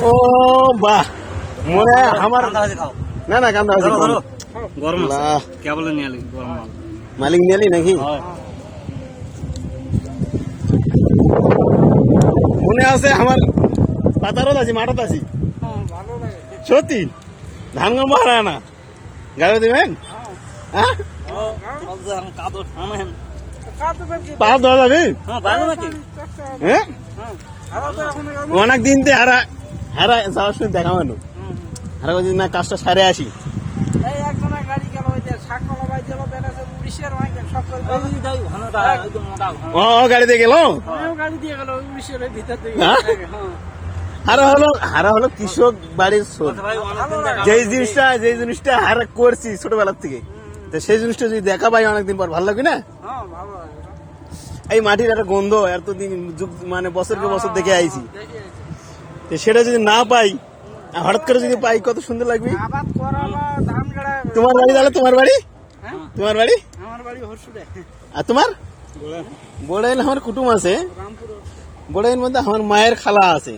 ও বাহ মনে আমার না না কান্দা আছে গরম কে বলে নিয়ে আলি গরম মালিক নিয়ে আলি নাকি মনে আছে আমার পাতারত আছি মাঠত আছি সত্যি ধান গম হারায় না গাড়ি দেবেন হ্যাঁ পাঁচ ধরা যাবে হ্যাঁ অনেক দিন তো হারা হারা যাওয়ার সময় দেখা মানু হারা যদি না কাজটা সারে আসি ও গাড়িতে গেল হারা হলো কৃষক বাড়ির যে জিনিসটা হারা করছি ছোটবেলার থেকে সেই জিনিসটা যদি দেখা পাই অনেকদিন পর ভালো লাগবে না এই মাটির একটা গন্ধ এতদিন মানে বছরকে বছর দেখে আইছি সেটা যদি না পাই হঠাৎ করে যদি পাই কত সুন্দর লাগবে তোমার বাড়ি তাহলে তোমার বাড়ি আর তোমার বড়াইল আমার কুটুম আছে বড়াইল মধ্যে আমার মায়ের খালা আছে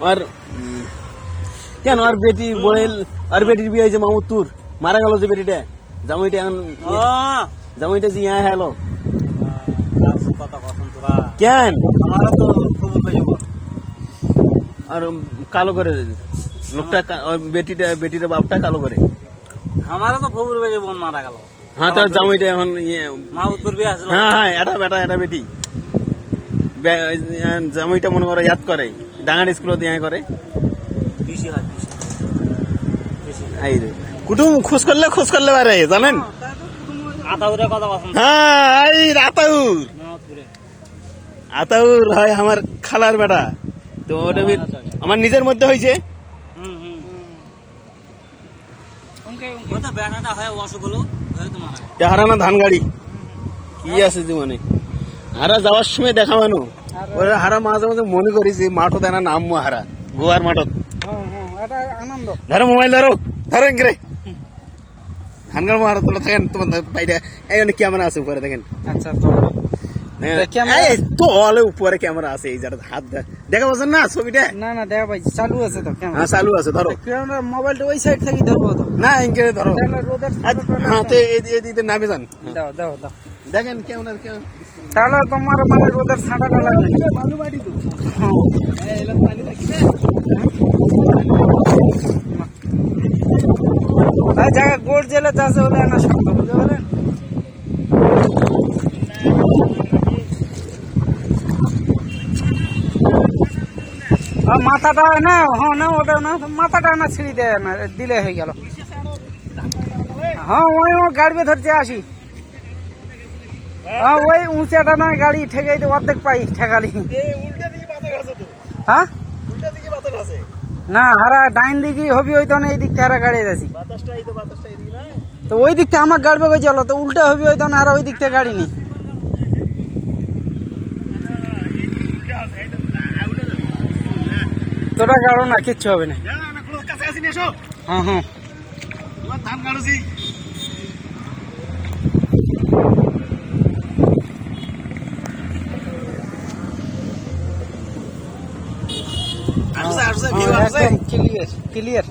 আর কেন আর বেটি বড়াইল আর বেটির বিয়ে হয়েছে মামুদপুর মারা গেল যে বেটিটা জামাইটা এখন জামাইটা যে ইয়া হলো কেন আর কালো করে লোকটা বেটিটা বাপটা কালো করে আমারও তো খবর পেয়ে বোন মারা গেল হ্যাঁ তার জামাইটা এখন মাহবুবপুর বিয়ে আসলো হ্যাঁ এটা বেটি জামাইটা মনে করো ইয়াদ করে ডাঙার স্কুলত ইয়া করে কুটুম খোঁজ করলে পারে জানেন আতাউরের কথা হ্যাঁ আতাউর হয় আমার খালার বেটা তো ওটা আমার নিজের মধ্যে হয়েছে হারানা ধান গাড়ি কি আছে জীবনে হারা যাওয়ার সময় দেখা মানু ওরা হারা মাঝে মাঝে মনে করি যে মাঠত এনা নামবো হারা গোয়ার মাঠত ধরো মোবাইল ধরো রে ধান গাড়ি মারা তোলা থাকেন তোমার বাইরে এই অনেক ক্যামেরা আছে উপরে দেখেন আচ্ছা তো উপরে ক্যামেরা আছে এই যারা হাত দেখা পাচ্ছেন না ছবিটা না দেখা পাইছি চালু আছে তো হ্যাঁ চালু আছে ধরো মোবাইলটা ওই সাইড থেকে ধরবো তো না ইনকে ধরো হ্যাঁ তো এদিকে নামে যান দাও দেখেন কেমন তাহলে তোমার মানে রোদের ছাঁটাটা লাগবে বালু বাড়ি তো জায়গা গোড় জেলে চাষে হলে না শক্ত বুঝতে পারেন মাথাটা না না ওটা না মাথাটা না ছিঁড়ি দেয় না দিলে হয়ে গেল হ্যাঁ ওই গাড়ি ধরতে আসি হ্যাঁ ওই উঁচাটা না গাড়ি ঠেকাইতে অর্ধেক পাই ঠেকালি হ্যাঁ না হারা ডাইন দিকে হবি হইতো না এই দিকটা হারা গাড়ি যাচ্ছি তো ওই দিকটা আমার গাড়ি কই চলো তো উল্টা হবি হইতো না আর ওই দিকটা গাড়ি নেই তোরা গাড়ো না কিচ্ছু হবে না হ্যাঁ ধান কাটছি ক্লিয়ার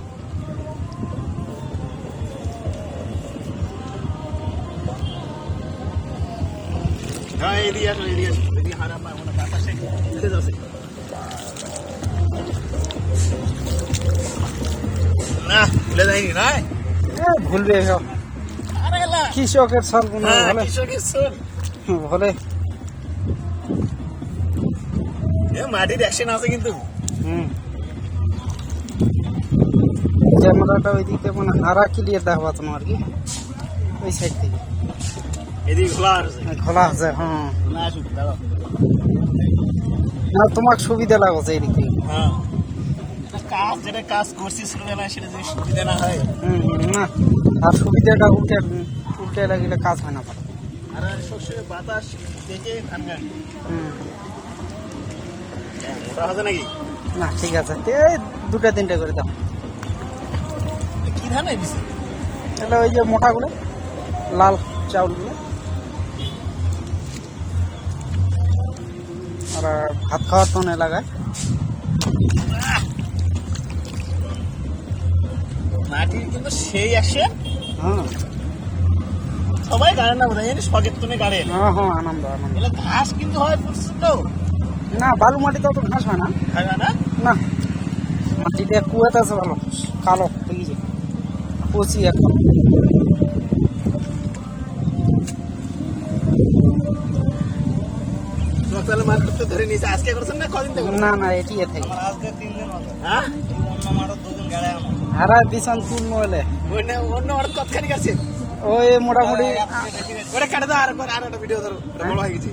ভুলবে কৃষকের সর বলে মাটির অ্যাকশন আছে কিন্তু ক্যামেরাটা ওই দিকে মানে হারা ক্লিয়ার দেখাবো তোমার কি ওই সাইড থেকে এদিকে খোলা আছে হ্যাঁ না তোমার সুবিধা লাগছে এই দিক থেকে যেটা কাজ করছি ছোটবেলায় সেটা যদি সুবিধা না হয় না আর সুবিধাটা উল্টে লাগিলে কাজ হয় না আর সবসময় বাতাস দেখে ধান গাড়ি ওটা হবে নাকি না ঠিক আছে দুটা তিনটা করে দাও কি ধান দিছে এটা ওই যে মোটাগুলো লাল চাউলগুলো আর ভাত খাওয়ার তো এলাকায় মাটি কিন্তু সেই আসে, হ্যাঁ সবাই গাড়ে না বোধ হয়, জানিস শখের তুমি গাড়ে। হ্যাঁ হ্যাঁ আনন্দ আনন্দ। এগুলো ঘাস কিন্তু হয় প্রচন্ড, না বালু মাটিতে অত ঘাস হয় না। খাবে না? না মাটিতে কুয়াতে আছে ভালো, কালো দেখেছি কচি এখন। তো তাহলে মাছ করতে ধরে নিয়েছে, আজকে করছেন না কদিন থেকে? না না এটি এ থেকে আজকে 3 দিন হলো। হ্যাঁ, অন্য মাঠে 2 দিন গাড়ে আমার। হারা দিশান পূর্ণ হলে অন্য মাঠে কতখানি গেছে? ওই মোটামুটি ওটা কাটে দাও, আর একটা ভিডিও ধরো, বড় হয়ে গেছে।